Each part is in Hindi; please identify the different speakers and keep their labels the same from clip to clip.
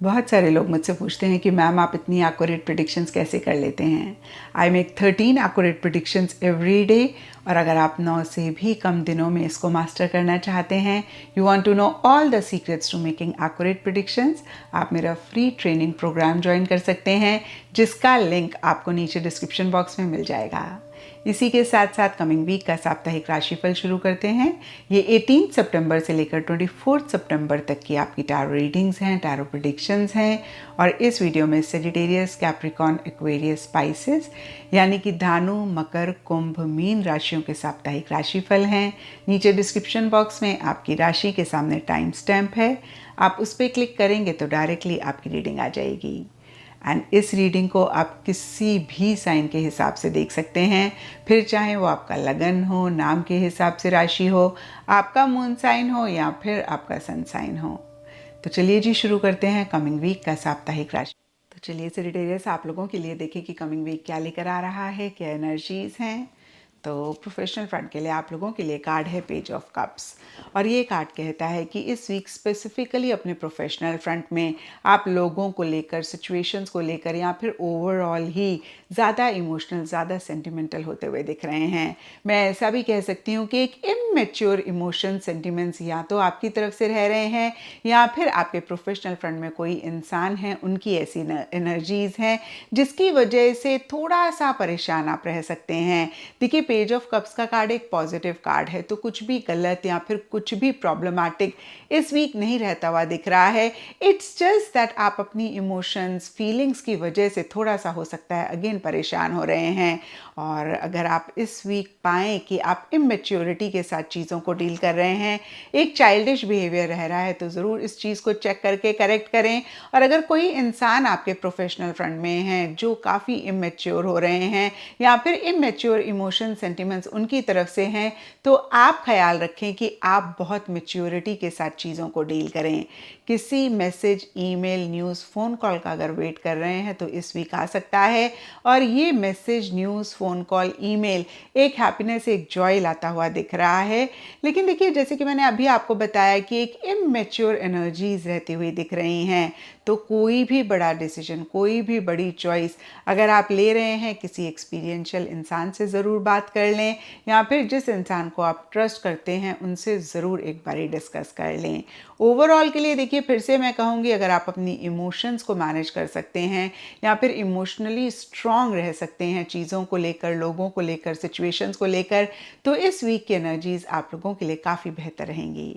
Speaker 1: बहुत सारे लोग मुझसे पूछते हैं कि मैम आप इतनी एक्यूरेट प्रिडिक्शंस कैसे कर लेते हैं। I make 13 accurate predictions every day. और अगर आप 9 से भी कम दिनों में इसको मास्टर करना चाहते हैं, you want to know all the secrets to making accurate predictions, आप मेरा फ्री ट्रेनिंग प्रोग्राम ज्वाइन कर सकते हैं, जिसका लिंक आपको नीचे डिस्क्रिप्शन बॉक्स में मिल जाएगा। इसी के साथ साथ कमिंग वीक का साप्ताहिक राशिफल शुरू करते हैं। ये 18 सितंबर से लेकर 24 सितंबर तक की आपकी टैरो रीडिंग्स हैं, टैरो प्रेडिक्शंस हैं। और इस वीडियो में सेजिटेरियस, कैप्रिकॉर्न, एक्वेरियस, स्पाइसेस यानी कि धानु, मकर, कुंभ, मीन राशियों के साप्ताहिक राशिफल हैं। नीचे डिस्क्रिप्शन बॉक्स में आपकी राशि के सामने टाइम स्टैम्प है, आप उस पर क्लिक करेंगे तो डायरेक्टली आपकी रीडिंग आ जाएगी। एंड इस रीडिंग को आप किसी भी साइन के हिसाब से देख सकते हैं, फिर चाहे वो आपका लगन हो, नाम के हिसाब से राशि हो, आपका मून साइन हो या फिर आपका सन साइन हो। तो चलिए जी शुरू करते हैं कमिंग वीक का साप्ताहिक राशि। तो चलिए सेजिटेरियस, आप लोगों के लिए देखिए कि कमिंग वीक क्या लेकर आ रहा है, क्या एनर्जीज हैं। तो प्रोफेशनल फ्रंट के लिए आप लोगों के लिए कार्ड है पेज ऑफ कप्स। और ये कार्ड कहता है कि इस वीक स्पेसिफिकली अपने प्रोफेशनल फ्रंट में आप लोगों को लेकर, सिचुएशंस को लेकर या फिर ओवरऑल ही ज़्यादा इमोशनल, ज़्यादा सेंटिमेंटल होते हुए दिख रहे हैं। मैं ऐसा भी कह सकती हूँ कि एक इमेच्योर इमोशन, सेंटिमेंट्स या तो आपकी तरफ से रह रहे हैं या फिर आपके प्रोफेशनल फ्रंट में कोई इंसान है, उनकी ऐसी एनर्जीज हैं जिसकी वजह से थोड़ा सा परेशान आप रह सकते हैं। देखिए, पेज ऑफ कप्स का कार्ड एक पॉजिटिव कार्ड है, तो कुछ भी गलत या फिर कुछ भी प्रॉब्लमैटिक इस वीक नहीं रहता हुआ दिख रहा है। इट्स जस्ट दैट आप अपनी इमोशंस, फीलिंग्स की वजह से थोड़ा सा हो सकता है अगेन परेशान हो रहे हैं। और अगर आप इस वीक पाएँ कि आप इमेच्योरिटी के साथ चीज़ों को डील कर रहे हैं, एक चाइल्डिश बिहेवियर रह रहा है, तो ज़रूर इस चीज़ को चेक करके करेक्ट करें। और अगर कोई इंसान आपके प्रोफेशनल फ्रंट में है जो काफ़ी इमेच्योर हो रहे हैं या फिर इमेच्योर इमोशन, सेंटिमेंट्स उनकी तरफ से हैं, तो आप ख्याल रखें कि आप बहुत मैच्योरिटी के साथ चीज़ों को डील करें। किसी message, email, news, phone call का अगर वेट कर रहे हैं तो इस वीक आ सकता है। और ये message, news, phone call, email एक हैप्पीनेस, एक जॉय लाता हुआ दिख रहा है। लेकिन देखिए, जैसे कि मैंने अभी आपको बताया कि एक इमेच्योर एनर्जीज रहती हुई दिख रही हैं, तो कोई भी बड़ा डिसीजन, कोई भी बड़ी चॉइस अगर आप ले रहे हैं, किसी एक्सपीरियंशियल इंसान से ज़रूर बात कर लें या फिर जिस इंसान को आप ट्रस्ट करते हैं उनसे ज़रूर एक बारी डिस्कस कर लें। ओवरऑल के लिए देखिए, फिर से मैं कहूँगी, अगर आप अपनी इमोशंस को मैनेज कर सकते हैं या फिर इमोशनली स्ट्रांग रह सकते हैं चीज़ों को लेकर, लोगों को लेकर, सिचुएशंस को लेकर, तो इस वीक की एनर्जीज आप लोगों के लिए काफ़ी बेहतर रहेंगी।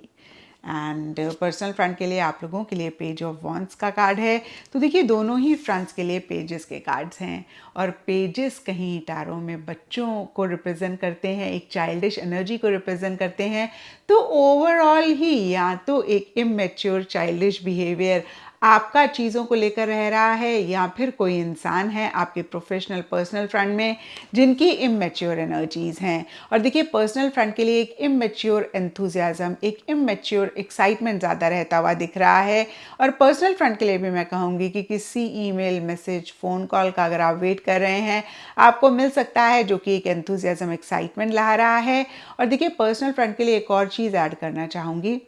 Speaker 1: एंड पर्सनल फ्रंट के लिए आप लोगों के लिए पेज ऑफ वॉन्ड्स का कार्ड है। तो देखिए, दोनों ही फ्रंट्स के लिए पेजेस के कार्ड्स हैं। और पेजेस कहीं टैरो में बच्चों को रिप्रेजेंट करते हैं, एक चाइल्डिश एनर्जी को रिप्रेजेंट करते हैं। तो ओवरऑल ही या तो एक इमेच्योर चाइल्डिश बिहेवियर आपका चीज़ों को लेकर रह रहा है या फिर कोई इंसान है आपके प्रोफेशनल, पर्सनल फ्रंट में जिनकी इमेच्योर एनर्जीज हैं। और देखिए, पर्सनल फ्रंट के लिए एक इमेच्योर एंथुजियाज्म, एक इमेच्योर एक्साइटमेंट ज़्यादा रहता हुआ दिख रहा है। और पर्सनल फ्रंट के लिए भी मैं कहूँगी कि किसी ईमेल, मैसेज, फ़ोन कॉल का अगर आप वेट कर रहे हैं, आपको मिल सकता है, जो कि एक एंथुजियाज्म, एक्साइटमेंट ला रहा है। और देखिए, पर्सनल फ्रंट के लिए एक और चीज़ ऐड करना चाहूँगी,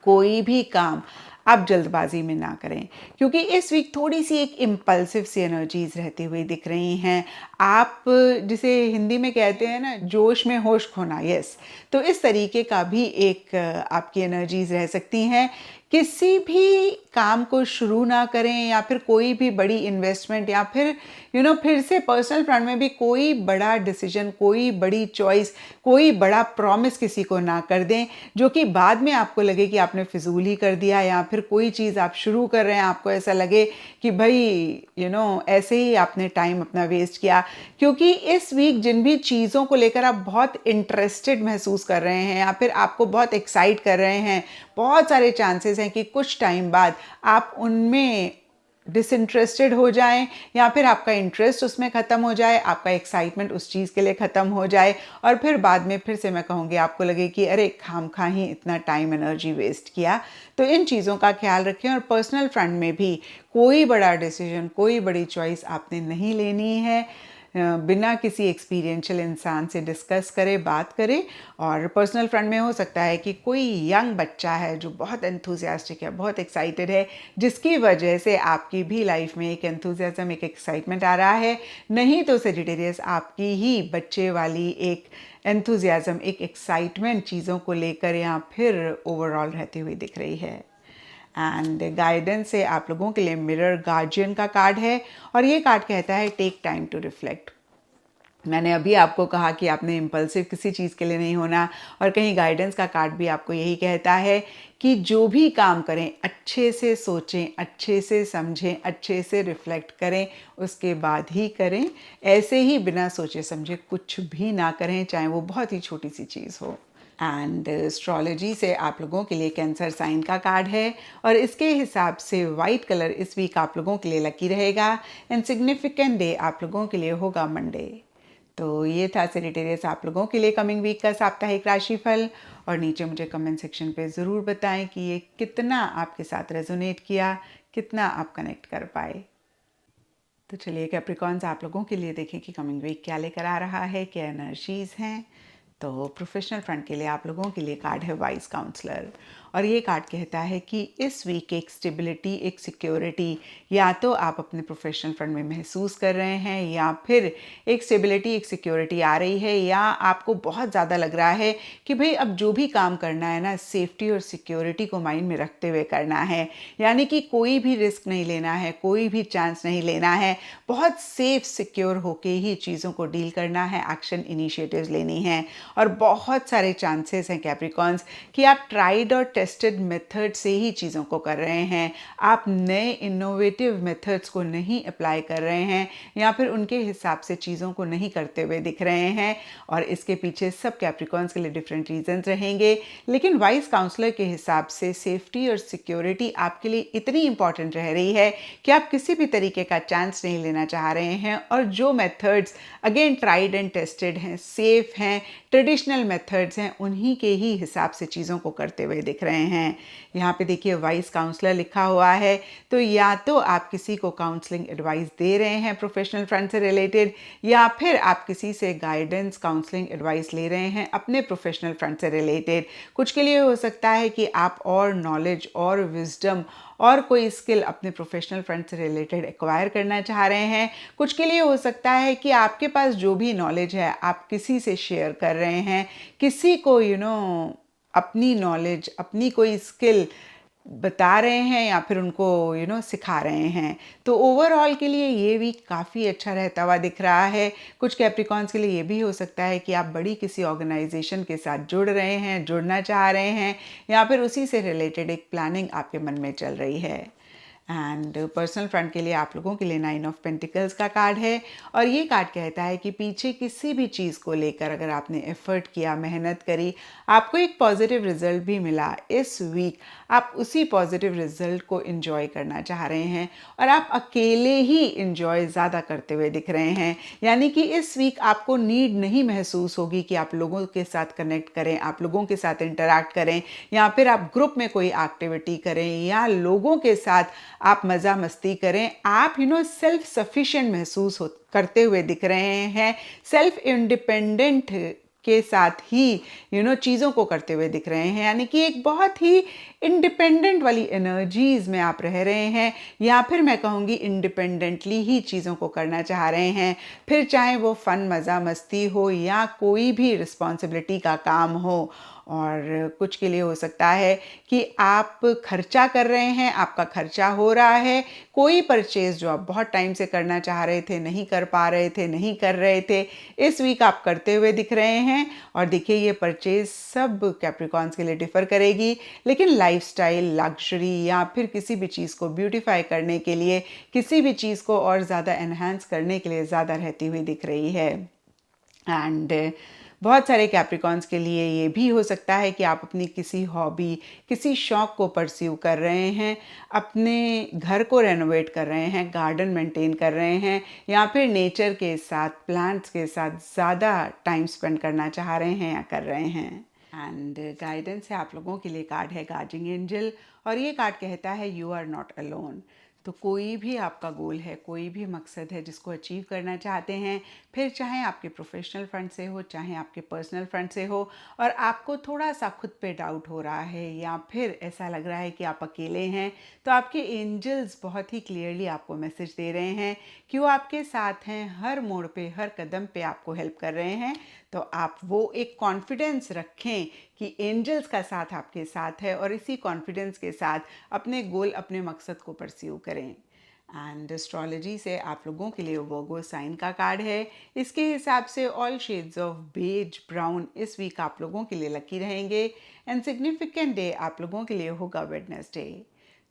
Speaker 1: कोई भी काम आप जल्दबाजी में ना करें, क्योंकि इस वीक थोड़ी सी एक इम्पल्सिव सी एनर्जीज रहती हुई दिख रही हैं। आप जिसे हिंदी में कहते हैं ना, जोश में होश खोना, यस, तो इस तरीके का भी एक आपकी एनर्जीज रह सकती हैं। किसी भी काम को शुरू ना करें या फिर कोई भी बड़ी इन्वेस्टमेंट या फिर फिर से पर्सनल फ्रंट में भी कोई बड़ा डिसीजन, कोई बड़ी चॉइस, कोई बड़ा प्रॉमिस किसी को ना कर दें जो कि बाद में आपको लगे कि आपने फिजूल ही कर दिया, या फिर कोई चीज़ आप शुरू कर रहे हैं, आपको ऐसा लगे कि भाई ऐसे ही आपने टाइम अपना वेस्ट किया। क्योंकि इस वीक जिन भी चीज़ों को लेकर आप बहुत इंटरेस्टेड महसूस कर रहे हैं या फिर आपको बहुत एक्साइट कर रहे हैं, बहुत सारे चांसेस हैं कि कुछ टाइम बाद आप उनमें डिसइंटरेस्टेड हो जाएं या फिर आपका इंटरेस्ट उसमें ख़त्म हो जाए, आपका एक्साइटमेंट उस चीज़ के लिए ख़त्म हो जाए और फिर बाद में फिर से मैं कहूँगी आपको लगे कि अरे खामखा ही इतना टाइम, एनर्जी वेस्ट किया। तो इन चीज़ों का ख्याल रखें। और पर्सनल फ्रंट में भी कोई बड़ा डिसीजन, कोई बड़ी चॉइस आपने नहीं लेनी है। बिना किसी एक्सपीरियंशियल इंसान से डिस्कस करे, बात करे। और पर्सनल फ्रंट में हो सकता है कि कोई यंग बच्चा है जो बहुत एंथुजियास्टिक है, बहुत एक्साइटेड है, जिसकी वजह से आपकी भी लाइफ में एक एंथुजियाज्म, एक एक्साइटमेंट आ रहा है। नहीं तो सेजिटेरियस आपकी ही बच्चे वाली एक एंथुजियाज्म, एक एक्साइटमेंट चीज़ों को लेकर या फिर ओवरऑल रहती हुई दिख रही है। एंड गाइडेंस से आप लोगों के लिए मिरर गार्जियन का कार्ड है और ये कार्ड कहता है टेक टाइम टू रिफ्लेक्ट। मैंने अभी आपको कहा कि आपने इम्पल्सिव किसी चीज़ के लिए नहीं होना, और कहीं गाइडेंस का कार्ड भी आपको यही कहता है कि जो भी काम करें अच्छे से सोचें, अच्छे से समझें, अच्छे से रिफ्लेक्ट करें, उसके बाद ही करें। ऐसे ही बिना सोचे समझे कुछ भी ना करें, चाहे वो बहुत ही छोटी सी चीज़ हो। एंड एस्ट्रोलॉजी से आप लोगों के लिए कैंसर साइन का कार्ड है और इसके हिसाब से वाइट कलर इस वीक आप लोगों के लिए लकी रहेगा एंड सिग्निफिकेंट डे आप लोगों के लिए होगा मंडे। तो ये था सेजिटेरियस आप लोगों के लिए कमिंग वीक का साप्ताहिक राशिफल। और नीचे मुझे कमेंट सेक्शन पे ज़रूर बताएं कि ये कितना आपके साथ रेजोनेट किया, कितना आप कनेक्ट कर पाए। तो चलिए कैप्रिकॉन्स आप लोगों के लिए देखें कि कमिंग वीक क्या लेकर आ रहा है, क्या एनर्जीज़ हैं। तो प्रोफेशनल फ्रंट के लिए आप लोगों के लिए कार्ड है वाइस काउंसलर और ये कार्ड कहता है कि इस वीक एक स्टेबिलिटी, एक सिक्योरिटी या तो आप अपने प्रोफेशनल फ्रंट में महसूस कर रहे हैं या फिर एक स्टेबिलिटी, एक सिक्योरिटी आ रही है, या आपको बहुत ज़्यादा लग रहा है कि भाई अब जो भी काम करना है ना सेफ्टी और सिक्योरिटी को माइंड में रखते हुए करना है। यानी कि कोई भी रिस्क नहीं लेना है, कोई भी चांस नहीं लेना है, बहुत सेफ सिक्योर होके ही चीज़ों को डील करना है, एक्शन इनिशिएटिव्स लेनी है। और बहुत सारे चांसेस हैं कैप्रिकॉन्स कि आप ट्राइड और टेस्टेड मेथड से ही चीज़ों को कर रहे हैं, आप नए इनोवेटिव मेथड्स को नहीं अप्लाई कर रहे हैं या फिर उनके हिसाब से चीज़ों को नहीं करते हुए दिख रहे हैं। और इसके पीछे सब कैप्रिकॉन्स के लिए डिफरेंट रीजंस रहेंगे, लेकिन वाइस काउंसलर के हिसाब से सेफ्टी और सिक्योरिटी आपके लिए इतनी इंपॉर्टेंट रह रही है कि आप किसी भी तरीके का चांस नहीं लेना चाह रहे हैं। और जो methods again tried and tested हैं, सेफ हैं, ट्रेडिशनल मेथड्स हैं, उन्हीं के ही हिसाब से चीज़ों को करते हुए दिख रहे हैं। यहाँ पे देखिए वाइस काउंसलर लिखा हुआ है, तो या तो आप किसी को काउंसलिंग एडवाइस दे रहे हैं प्रोफेशनल फ्रंट से रिलेटेड, या फिर आप किसी से गाइडेंस, काउंसलिंग एडवाइस ले रहे हैं अपने प्रोफेशनल फ्रंट से रिलेटेड। कुछ के लिए हो सकता है कि आप और नॉलेज और विजडम और कोई स्किल अपने प्रोफेशनल फ्रंट से रिलेटेड एक्वायर करना चाह रहे हैं। कुछ के लिए हो सकता है कि आपके पास जो भी नॉलेज है आप किसी से शेयर कर रहे हैं, किसी को अपनी नॉलेज, अपनी कोई स्किल बता रहे हैं या फिर उनको सिखा रहे हैं। तो ओवरऑल के लिए ये वीक काफ़ी अच्छा रहता हुआ दिख रहा है। कुछ कैप्रिकॉन्स के लिए ये भी हो सकता है कि आप बड़ी किसी ऑर्गेनाइजेशन के साथ जुड़ रहे हैं, जुड़ना चाह रहे हैं, या फिर उसी से रिलेटेड एक प्लानिंग आपके मन में चल रही है। एंड पर्सनल फ्रंट के लिए आप लोगों के लिए 9 ऑफ पेंटिकल्स का कार्ड है और ये कार्ड कहता है कि पीछे किसी भी चीज़ को लेकर अगर आपने एफर्ट किया, मेहनत करी, आपको एक पॉजिटिव रिजल्ट भी मिला इस वीक, आप उसी पॉजिटिव रिजल्ट को एंजॉय करना चाह रहे हैं और आप अकेले ही एंजॉय ज़्यादा करते हुए दिख रहे हैं। यानी कि इस वीक आपको नीड नहीं महसूस होगी कि आप लोगों के साथ कनेक्ट करें, आप लोगों के साथ इंटरैक्ट करें, या फिर आप ग्रुप में कोई एक्टिविटी करें या लोगों के साथ आप मज़ा मस्ती करें। आप सेल्फ सफिशिएंट महसूस करते हुए दिख रहे हैं, सेल्फ इंडिपेंडेंट के साथ ही चीज़ों को करते हुए दिख रहे हैं। यानी कि एक बहुत ही इंडिपेंडेंट वाली एनर्जीज में आप रह रहे हैं, या फिर मैं कहूँगी इंडिपेंडेंटली ही चीज़ों को करना चाह रहे हैं। फिर चाहे वो फन, मज़ा मस्ती हो या कोई भी रिस्पॉन्सिबिलिटी का काम हो। और कुछ के लिए हो सकता है कि आप खर्चा कर रहे हैं, आपका खर्चा हो रहा है, कोई परचेज जो आप बहुत टाइम से करना चाह रहे थे, नहीं कर पा रहे थे, नहीं कर रहे थे, इस वीक आप करते हुए दिख रहे हैं। और देखिए ये परचेज सब कैप्रिकॉन्स के लिए डिफ़र करेगी, लेकिन लाइफस्टाइल, लग्जरी या फिर किसी भी चीज़ को ब्यूटीफाई करने के लिए, किसी भी चीज़ को और ज़्यादा एनहांस करने के लिए ज़्यादा रहती हुई दिख रही है। एंड बहुत सारे कैप्रिकॉन्स के लिए ये भी हो सकता है कि आप अपनी किसी हॉबी, किसी शौक़ को परस्यू कर रहे हैं, अपने घर को रेनोवेट कर रहे हैं, गार्डन मेंटेन कर रहे हैं, या फिर नेचर के साथ, प्लांट्स के साथ ज़्यादा टाइम स्पेंड करना चाह रहे हैं या कर रहे हैं। एंड गाइडेंस है आप लोगों के लिए कार्ड है गार्डियन एंजल और ये कार्ड कहता है यू आर नॉट अलोन। तो कोई भी आपका गोल है, कोई भी मकसद है जिसको अचीव करना चाहते हैं, फिर चाहे आपके प्रोफेशनल फ्रंट से हो, चाहे आपके पर्सनल फ्रंट से हो, और आपको थोड़ा सा खुद पे डाउट हो रहा है या फिर ऐसा लग रहा है कि आप अकेले हैं, तो आपके एंजल्स बहुत ही क्लियरली आपको मैसेज दे रहे हैं कि वो आपके साथ हैं, हर मोड़ पे, हर कदम पे आपको हेल्प कर रहे हैं। तो आप वो एक कॉन्फिडेंस रखें कि एंजल्स का साथ आपके साथ है, और इसी कॉन्फिडेंस के साथ अपने गोल, अपने मकसद को परस्यू करें। एंड एस्ट्रोलॉजी से आप लोगों के लिए वर्गो साइन का कार्ड है। इसके हिसाब से all shades of beige brown इस वीक आप लोगों के लिए लकी रहेंगे। एंड सिग्निफिकेंट डे आप लोगों के लिए होगा वेडनेसडे।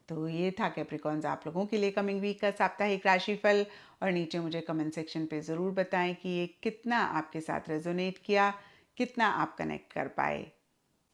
Speaker 1: तो ये था कैप्रिकॉन्स आप लोगों के लिए कमिंग वीक का साप्ताहिक राशिफल। और नीचे मुझे कमेंट सेक्शन पे ज़रूर बताएं कि ये कितना आपके साथ रेजोनेट किया, कितना आप कनेक्ट कर पाए।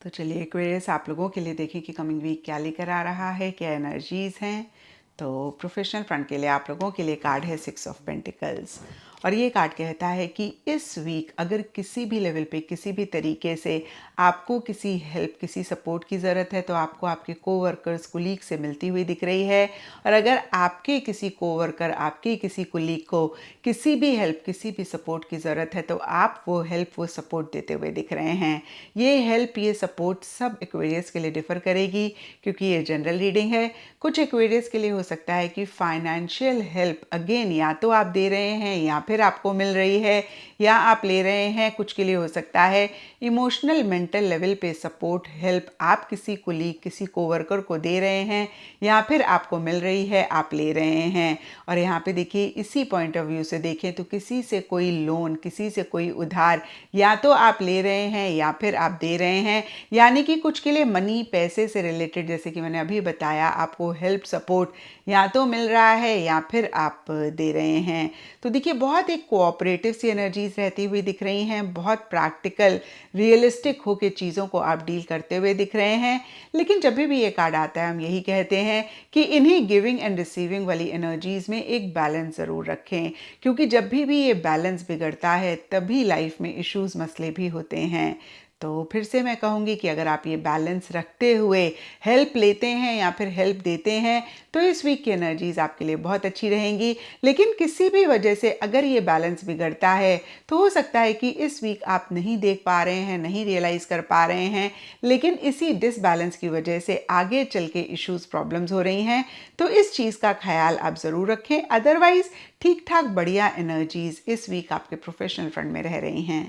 Speaker 1: तो चलिए एक्वेरियस आप लोगों के लिए देखें कि कमिंग वीक क्या लेकर आ रहा है, क्या एनर्जीज़ हैं। तो प्रोफेशनल फ्रंट के लिए आप लोगों के लिए कार्ड है 6 ऑफ पेंटिकल्स, और ये कार्ड कहता है कि इस वीक अगर किसी भी लेवल पे, किसी भी तरीके से आपको किसी हेल्प, किसी सपोर्ट की ज़रूरत है, तो आपको आपके कोवर्कर्स, कुलीग से मिलती हुई दिख रही है। और अगर आपके किसी कोवर्कर, आपके किसी कुलीग को किसी भी हेल्प, किसी भी सपोर्ट की ज़रूरत है, तो आप वो हेल्प, वो सपोर्ट देते हुए दिख रहे हैं। ये हेल्प, ये सपोर्ट सब एक्वेरियस के लिए डिफ़र करेगी, क्योंकि ये जनरल रीडिंग है। कुछ एक्वेरियस के लिए हो सकता है कि फाइनेंशियल हेल्प अगेन या तो आप दे रहे हैं या फिर आपको मिल रही है, या आप ले रहे हैं। कुछ के लिए हो सकता है इमोशनल, मेंटल लेवल पे सपोर्ट, हेल्प आप किसी कुलीग, किसी कोवर्कर को दे रहे हैं, या फिर आपको मिल रही है, आप ले रहे हैं। और यहाँ पे देखिए, इसी पॉइंट ऑफ व्यू से देखें तो किसी से कोई लोन, किसी से कोई उधार, या तो आप ले रहे हैं या फिर आप दे रहे हैं। यानी कि कुछ के लिए मनी, पैसे से रिलेटेड, जैसे कि मैंने अभी बताया, आपको हेल्प, सपोर्ट या तो मिल रहा है या फिर आप दे रहे हैं। तो देखिए, बहुत एक कोऑपरेटिव सी एनर्जीज रहती हुई दिख रही हैं, बहुत प्रैक्टिकल, रियलिस्टिक होकर चीज़ों को आप डील करते हुए दिख रहे हैं। लेकिन जब भी ये कार्ड आता है, हम यही कहते हैं कि इन्हीं गिविंग एंड रिसीविंग वाली एनर्जीज में एक बैलेंस ज़रूर रखें, क्योंकि जब भी ये बैलेंस बिगड़ता है, तभी लाइफ में इश्यूज, मसले भी होते हैं। तो फिर से मैं कहूँगी कि अगर आप ये बैलेंस रखते हुए हेल्प लेते हैं या फिर हेल्प देते हैं, तो इस वीक की एनर्जीज आपके लिए बहुत अच्छी रहेंगी। लेकिन किसी भी वजह से अगर ये बैलेंस बिगड़ता है, तो हो सकता है कि इस वीक आप नहीं देख पा रहे हैं, नहीं रियलाइज़ कर पा रहे हैं, लेकिन इसी डिसबैलेंस की वजह से आगे चल के इश्यूज, प्रॉब्लम्स हो रही हैं। तो इस चीज़ का ख्याल आप ज़रूर रखें। अदरवाइज ठीक ठाक बढ़िया एनर्जीज इस वीक आपके प्रोफेशनल फ्रंट में रह रही हैं।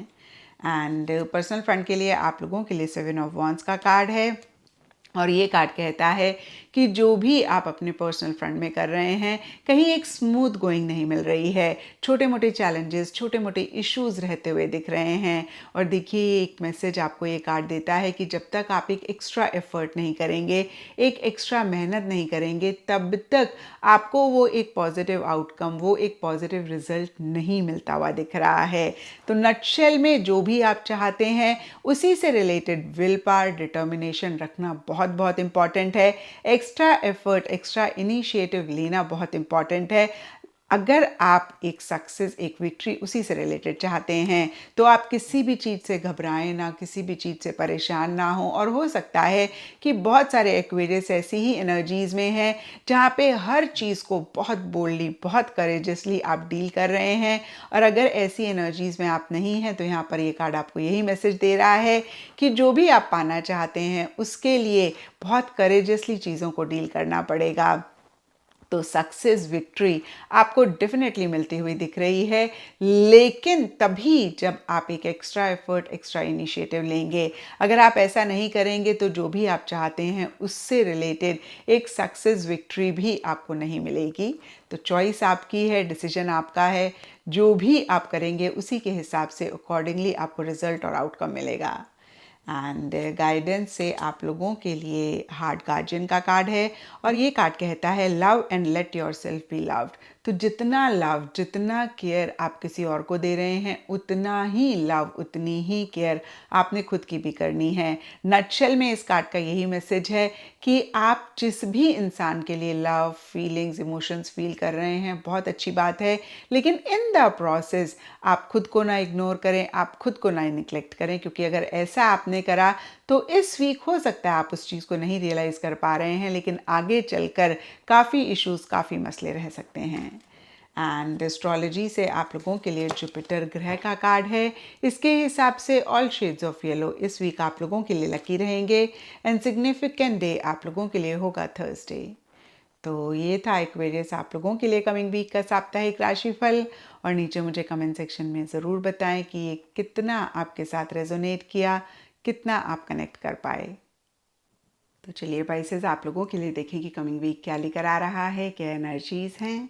Speaker 1: एंड पर्सनल फ्रंट के लिए आप लोगों के लिए 7 ऑफ वॉन्ड्स का कार्ड है, और ये कार्ड कहता है कि जो भी आप अपने पर्सनल फ्रंट में कर रहे हैं, कहीं एक स्मूथ गोइंग नहीं मिल रही है। छोटे मोटे चैलेंजेस, छोटे मोटे इश्यूज रहते हुए दिख रहे हैं। और देखिए, एक मैसेज आपको ये कार्ड देता है कि जब तक आप एक एक्स्ट्रा एफर्ट नहीं करेंगे, एक एक्स्ट्रा मेहनत नहीं करेंगे, तब तक आपको वो एक पॉजिटिव आउटकम, वो एक पॉजिटिव रिजल्ट नहीं मिलता हुआ दिख रहा है। तो नटशेल में जो भी आप चाहते हैं, उसी से रिलेटेड विल पावर, डिटर्मिनेशन रखना बहुत बहुत इंपॉर्टेंट है। एक्स्ट्रा एफर्ट, एक्स्ट्रा इनिशिएटिव लेना बहुत इंपॉर्टेंट है। अगर आप एक सक्सेस, एक विक्ट्री उसी से रिलेटेड चाहते हैं, तो आप किसी भी चीज़ से घबराएं ना, किसी भी चीज़ से परेशान ना हो। और हो सकता है कि बहुत सारे एक्वेरियस ऐसी ही एनर्जीज़ में हैं जहाँ पे हर चीज़ को बहुत बोल्डली, बहुत करेजसली आप डील कर रहे हैं। और अगर ऐसी एनर्जीज़ में आप नहीं हैं, तो यहाँ पर ये कार्ड आपको यही मैसेज दे रहा है कि जो भी आप पाना चाहते हैं, उसके लिए बहुत करेजसली चीज़ों को डील करना पड़ेगा। तो सक्सेस, विक्ट्री आपको डेफिनेटली मिलती हुई दिख रही है, लेकिन तभी जब आप एक एक्स्ट्रा एफर्ट, एक्स्ट्रा इनिशिएटिव लेंगे। अगर आप ऐसा नहीं करेंगे, तो जो भी आप चाहते हैं उससे रिलेटेड एक सक्सेस, विक्ट्री भी आपको नहीं मिलेगी। तो चॉइस आपकी है, डिसीजन आपका है। जो भी आप करेंगे, उसी के हिसाब से अकॉर्डिंगली आपको रिजल्ट और आउटकम मिलेगा। एंड गाइडेंस से आप लोगों के लिए हार्ट गार्जियन का कार्ड है, और ये कार्ड कहता है love and let your self be loved. तो जितना लव, जितना केयर आप किसी और को दे रहे हैं, उतना ही लव, उतनी ही केयर आपने खुद की भी करनी है। नटशेल में इस कार्ड का यही मैसेज है कि आप जिस भी इंसान के लिए लव, फीलिंग्स, इमोशंस फील कर रहे हैं, बहुत अच्छी बात है। लेकिन इन द प्रोसेस आप खुद को ना इग्नोर करें, आप खुद को ना निग्लेक्ट करें, क्योंकि अगर ऐसा आपने आपने करा, तो इस वीक हो सकता है आप उस चीज़ को नहीं रियलाइज़ कर पा रहे हैं, लेकिन आगे चलकर काफ़ी इश्यूज़, काफ़ी मसले रह सकते हैं। एंड एस्ट्रोलॉजी से आप लोगों के लिए जुपिटर ग्रह का कार्ड है। इसके हिसाब से ऑल शेड्स ऑफ येलो इस वीक आप लोगों के लिए लकी रहेंगे। एंड सिग्निफिकेंट डे आप लोगों के लिए होगा थर्सडे। तो ये था एक्वेरियस आप लोगों के लिए कमिंग वीक का साप्ताहिक राशिफल। और नीचे मुझे कमेंट सेक्शन में ज़रूर बताएं कि ये कितना आपके साथ रेजोनेट किया, कितना आप कनेक्ट कर पाए। तो चलिए पाइसेस, आप लोगों के लिए देखें कि कमिंग वीक क्या लेकर आ रहा है, क्या एनर्जीज़ हैं।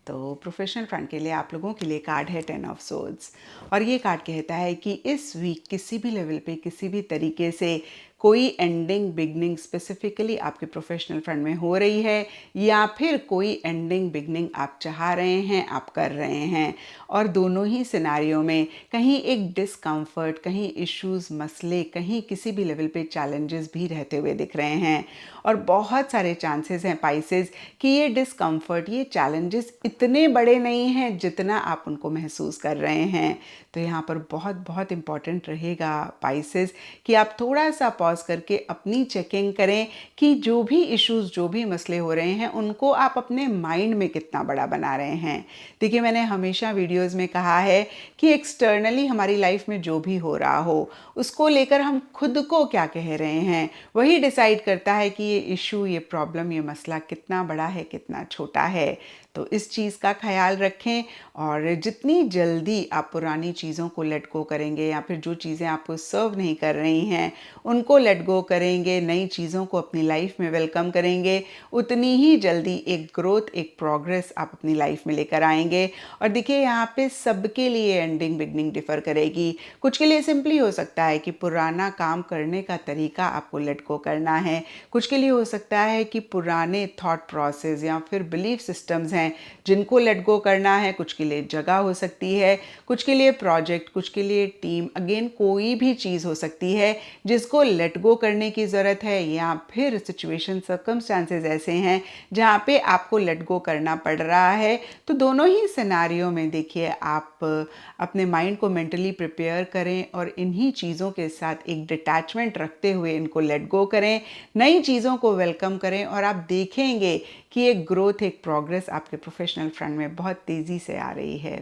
Speaker 1: तो प्रोफेशनल फ्रंट के लिए आप लोगों के लिए कार्ड है 10 ऑफ सोर्ड्स। और ये कार्ड कहता है कि इस वीक किसी भी लेवल पे, किसी भी तरीके से कोई एंडिंग बिगनिंग स्पेसिफिकली आपके प्रोफेशनल फ्रंट में हो रही है, या फिर कोई एंडिंग बिगनिंग आप चाह रहे हैं, आप कर रहे हैं। और दोनों ही सिनारियों में कहीं एक डिस्कम्फर्ट, कहीं इश्यूज, मसले, कहीं किसी भी लेवल पे चैलेंजेस भी रहते हुए दिख रहे हैं। और बहुत सारे चांसेस हैं पाइसेस कि ये डिस्कम्फर्ट, ये चैलेंजेस इतने बड़े नहीं हैं जितना आप उनको महसूस कर रहे हैं। तो यहाँ पर बहुत बहुत इम्पॉर्टेंट रहेगा पाइसेस कि आप थोड़ा सा पॉज करके अपनी चेकिंग करें कि जो भी इश्यूज, जो भी मसले हो रहे हैं, उनको आप अपने माइंड में कितना बड़ा बना रहे हैं। देखिए, मैंने हमेशा वीडियोस में कहा है कि एक्सटर्नली हमारी लाइफ में जो भी हो रहा हो, उसको लेकर हम खुद को क्या कह रहे हैं, वही डिसाइड करता है कि ये इशू, ये प्रॉब्लम, ये मसला कितना बड़ा है, कितना छोटा है। तो इस चीज़ का ख्याल रखें। और जितनी जल्दी आप पुरानी चीज़ों को लेट गो करेंगे, या फिर जो चीज़ें आपको सर्व नहीं कर रही हैं उनको लेट गो करेंगे, नई चीज़ों को अपनी लाइफ में वेलकम करेंगे, उतनी ही जल्दी एक ग्रोथ, एक प्रोग्रेस आप अपनी लाइफ में लेकर आएंगे। और देखिए, यहाँ पे सबके लिए एंडिंग बिगनिंग डिफर करेगी। कुछ के लिए सिंपली हो सकता है कि पुराना काम करने का तरीका आपको लेट गो करना है। कुछ के लिए हो सकता है कि पुराने थॉट प्रोसेस या फिर बिलीफ सिस्टम्स हैं जिनको लेट गो करना है। कुछ के लिए जगह हो सकती है, कुछ के लिए प्रोजेक्ट, कुछ के लिए टीम, अगेन कोई भी चीज़ हो सकती है जिसको लेट गो करने की ज़रूरत है। या फिर सिचुएशन, सर्कमस्टांसेस ऐसे हैं जहाँ पे आपको लेट गो करना पड़ रहा है। तो दोनों ही सिनारियों में देखिए, आप अपने माइंड को मेंटली प्रिपेयर करें और इन्हीं चीज़ों के साथ एक डिटैचमेंट रखते हुए इनको लेट गो करें, नई चीज़ों को वेलकम करें। और आप देखेंगे कि एक ग्रोथ, एक प्रोग्रेस आपके प्रोफेशनल फ्रंट में बहुत तेज़ी से आ रही है।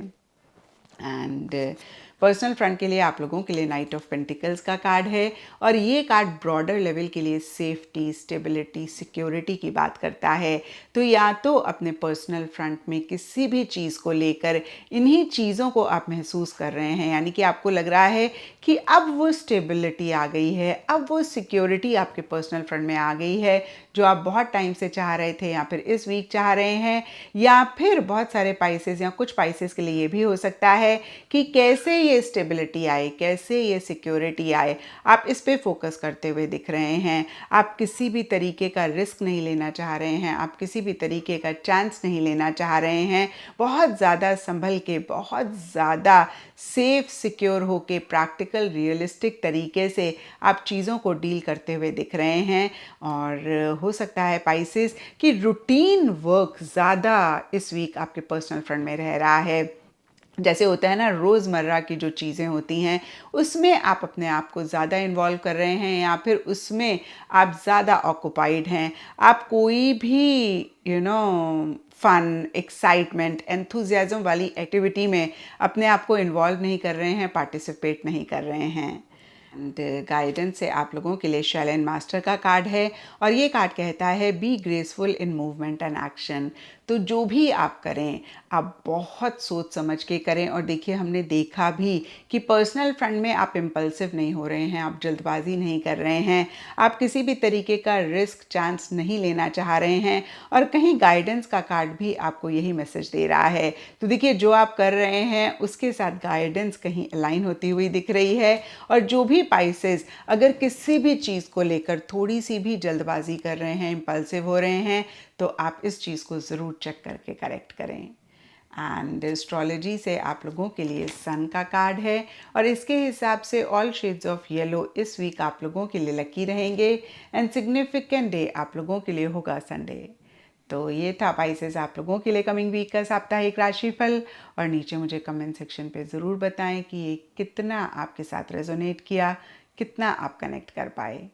Speaker 1: एंड पर्सनल फ्रंट के लिए आप लोगों के लिए नाइट ऑफ पेंटिकल्स का कार्ड है। और ये कार्ड ब्रॉडर लेवल के लिए सेफ्टी, स्टेबिलिटी, सिक्योरिटी की बात करता है। तो या तो अपने पर्सनल फ्रंट में किसी भी चीज़ को लेकर इन्हीं चीज़ों को आप महसूस कर रहे हैं, यानी कि आपको लग रहा है कि अब वो स्टेबिलिटी आ गई है, अब वो सिक्योरिटी आपके पर्सनल फ्रंट में आ गई है जो आप बहुत टाइम से चाह रहे थे, या फिर इस वीक चाह रहे हैं। या फिर बहुत सारे पाइसेस या कुछ पाइसेस के लिए ये भी हो सकता है कि कैसे ये स्टेबिलिटी आए, कैसे ये सिक्योरिटी आए, आप इस पे फोकस करते हुए दिख रहे हैं। आप किसी भी तरीके का रिस्क नहीं लेना चाह रहे हैं, आप किसी भी तरीके का चांस नहीं लेना चाह रहे हैं। बहुत ज़्यादा संभल के, बहुत ज़्यादा सेफ, सिक्योर होके, प्रैक्टिकल, रियलिस्टिक तरीके से आप चीज़ों को डील करते हुए दिख रहे हैं। और हो सकता है पाइसेस कि रूटीन वर्क ज़्यादा इस वीक आपके पर्सनल फ्रंट में रह रहा है। जैसे होता है ना, रोज़मर्रा की जो चीज़ें होती हैं उसमें आप अपने आप को ज़्यादा इन्वॉल्व कर रहे हैं, या फिर उसमें आप ज़्यादा ऑक्युपाइड हैं। आप कोई भी फन, एक्साइटमेंट, एंथुजियाज्म वाली एक्टिविटी में अपने आप को इन्वॉल्व नहीं कर रहे हैं, पार्टिसिपेट नहीं कर रहे हैं। एंड गाइडेंस से आप लोगों के लिए शैलेन मास्टर का कार्ड है। और ये कार्ड कहता है be graceful in movement and action. तो जो भी आप करें, आप बहुत सोच समझ के करें। और देखिए, हमने देखा भी कि पर्सनल फ्रंट में आप इम्पल्सिव नहीं हो रहे हैं, आप जल्दबाजी नहीं कर रहे हैं, आप किसी भी तरीके का रिस्क, चांस नहीं लेना चाह रहे हैं। और कहीं गाइडेंस का कार्ड भी आपको यही मैसेज दे रहा है। तो देखिए, जो आप कर रहे हैं उसके साथ गाइडेंस कहीं अलाइन होती हुई दिख रही है। और जो भी पाइसेस अगर किसी भी चीज़ को लेकर थोड़ी सी भी जल्दबाजी कर रहे हैं, इम्पल्सिव हो रहे हैं, तो आप इस चीज़ को ज़रूर चेक करके करेक्ट करें। एंड एस्ट्रोलॉजी से आप लोगों के लिए सन का कार्ड है। और इसके हिसाब से ऑल शेड्स ऑफ येलो इस वीक आप लोगों के लिए लकी रहेंगे। एंड सिग्निफिकेंट डे आप लोगों के लिए होगा संडे। तो ये था पाइसेस आप लोगों के लिए कमिंग वीक का साप्ताहिक राशिफल। और नीचे मुझे कमेंट सेक्शन पे ज़रूर बताएं कि ये कितना आपके साथ रेजोनेट किया, कितना आप कनेक्ट कर पाए।